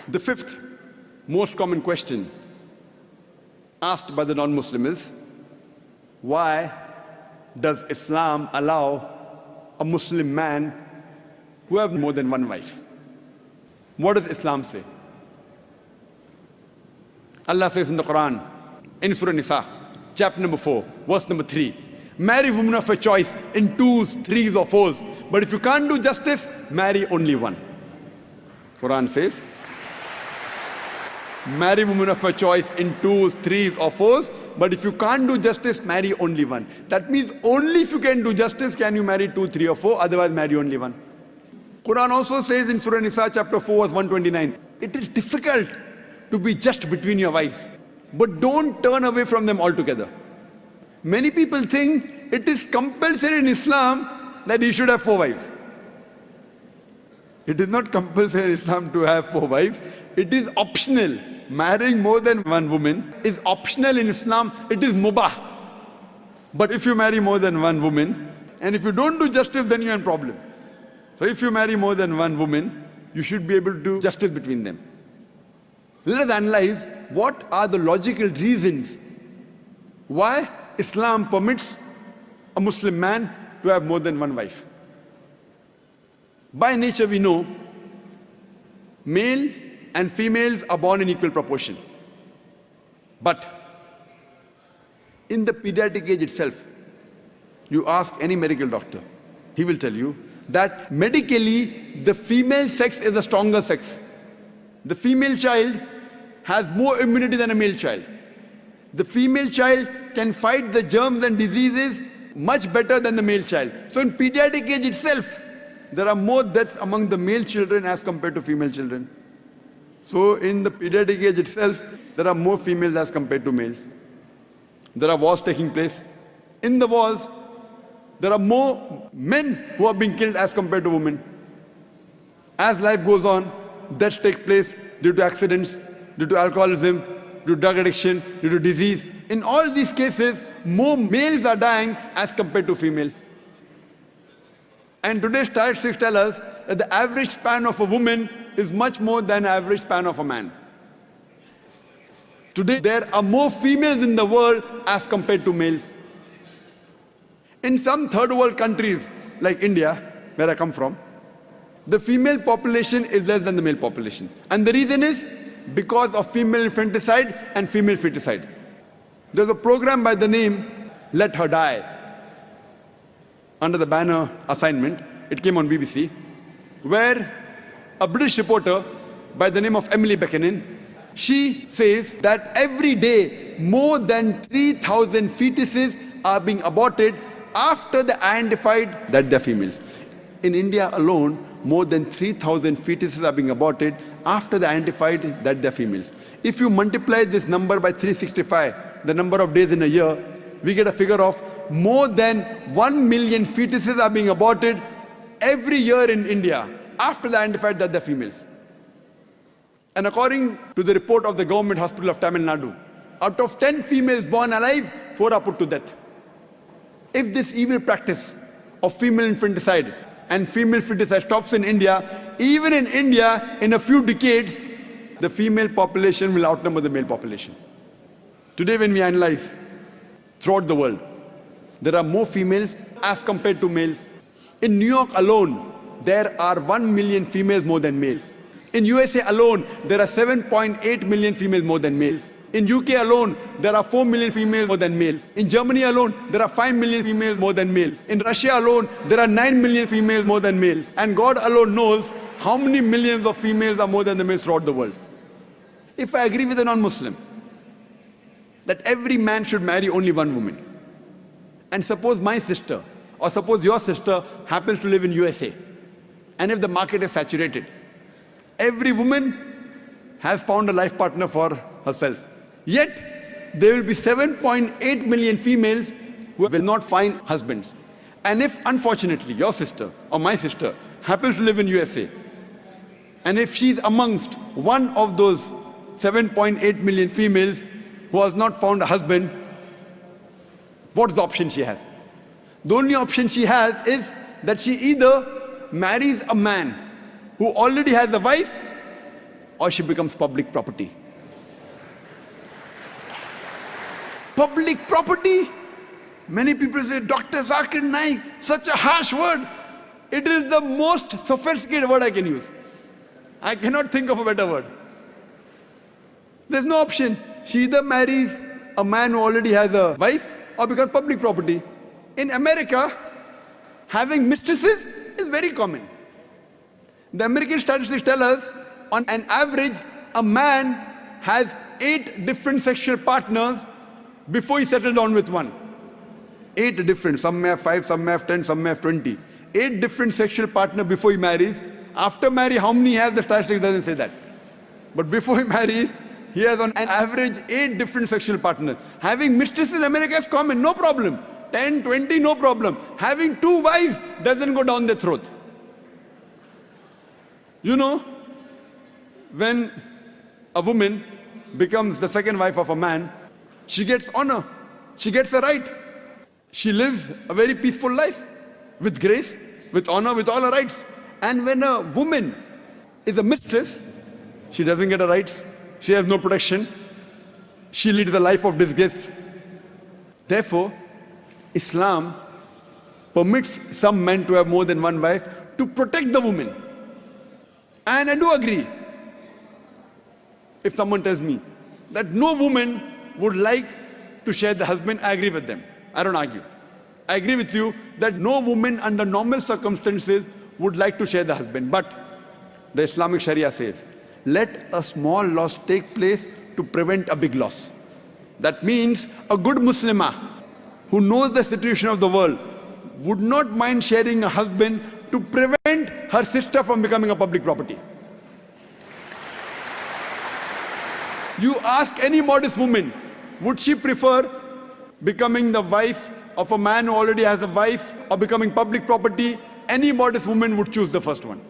The fifth most common question asked by the non-Muslim is, why does Islam allow a Muslim man who have more than one wife? What does Islam say? Allah says in the Quran, in Surah Nisa, chapter number 4, verse number 3, marry women of your choice in 2s, 3s or 4s. But if you can't do justice, marry only one. Quran says, marry women of your choice in 2s, 3s or 4s. But if you can't do justice, marry only one. That means only if you can do justice can you marry 2, 3 or 4, otherwise marry only one. Quran also says in Surah Nisa chapter 4 verse 129, it is difficult to be just between your wives, but don't turn away from them altogether. Many people think it is compulsory in Islam that you should have 4 wives. It is not compulsory in Islam to have 4 wives. It is optional. Marrying more than one woman is optional in Islam. It is mubah. But if you marry more than one woman, and if you don't do justice, then you're in problem. So if you marry more than one woman, you should be able to do justice between them. Let us analyze what are the logical reasons why Islam permits a Muslim man to have more than one wife. By nature we know males and females are born in equal proportion. But in the pediatric age itself, you ask any medical doctor, he will tell you that medically the female sex is a stronger sex. The female child has more immunity than a male child. The female child can fight the germs and diseases much better than the male child. So in pediatric age itself, there are more deaths among the male children as compared to female children. So in the pediatric age itself, there are more females as compared to males. There are wars taking place. In the wars, there are more men who are being killed as compared to women. As life goes on, deaths take place due to accidents, due to alcoholism, due to drug addiction, due to disease. In all these cases, more males are dying as compared to females. And today's statistics tell us that the average span of a woman is much more than the average span of a man. Today, there are more females in the world as compared to males. In some third world countries, like India, where I come from, the female population is less than the male population. And the reason is because of female infanticide and female feticide. There's a program by the name Let Her Die, under the banner assignment. It came on BBC, where a British reporter by the name of Emily Beckenin, she says that every day more than 3,000 fetuses are being aborted after they identified that they're females. In India alone, more than 3,000 fetuses are being aborted after they identified that they're females. If you multiply this number by 365, the number of days in a year, we get a figure of more than 1 million fetuses are being aborted every year in India after they identified that they're females. And according to the report of the government hospital of Tamil Nadu, out of 10 females born alive, 4 are put to death. If this evil practice of female infanticide and female feticide stops in India, even in India, in a few decades, the female population will outnumber the male population. Today when we analyze throughout the world, there are more females as compared to males. In New York alone, there are 1 million females more than males. In USA alone, there are 7.8 million females more than males. In UK alone, there are 4 million females more than males. In Germany alone, there are 5 million females more than males. In Russia alone, there are 9 million females more than males. And God alone knows how many millions of females are more than the males throughout the world. If I agree with a non-Muslim that every man should marry only one woman, and suppose my sister or suppose your sister happens to live in USA, and if the market is saturated, every woman has found a life partner for herself. Yet, there will be 7.8 million females who will not find husbands. And if, unfortunately, your sister or my sister happens to live in USA, and if she's amongst one of those 7.8 million females who has not found a husband, what's the option she has? The only option she has is that she either marries a man who already has a wife, or she becomes public property. Public property? Many people say, Dr. Zakir Naik, such a harsh word. It is the most sophisticated word I can use. I cannot think of a better word. There's no option. She either marries a man who already has a wife or becomes public property. In America, having mistresses is very common. The American statistics tell us, on an average, a man has 8 different sexual partners before he settles down with one. 8 different, some may have 5, some may have 10, some may have 20. 8 different sexual partners before he marries. After marriage, how many he has, the statistics doesn't say that. But before he marries, he has on an average 8 different sexual partners. Having mistresses in America is common, no problem. 10, 20, no problem. Having 2 wives doesn't go down their throat. You know, when a woman becomes the second wife of a man, she gets honor, she gets a right. She lives a very peaceful life, with grace, with honor, with all her rights. And when a woman is a mistress, she doesn't get her rights, she has no protection, she leads a life of disgrace. Therefore, Islam permits some men to have more than one wife to protect the woman. And I do agree, if someone tells me that no woman would like to share the husband, I agree with them. I don't argue. I agree with you that no woman under normal circumstances would like to share the husband. But the Islamic Sharia says, let a small loss take place to prevent a big loss. That means a good Muslimah who knows the situation of the world would not mind sharing a husband to prevent her sister from becoming a public property. You ask any modest woman, would she prefer becoming the wife of a man who already has a wife or becoming public property? Any modest woman would choose the first one.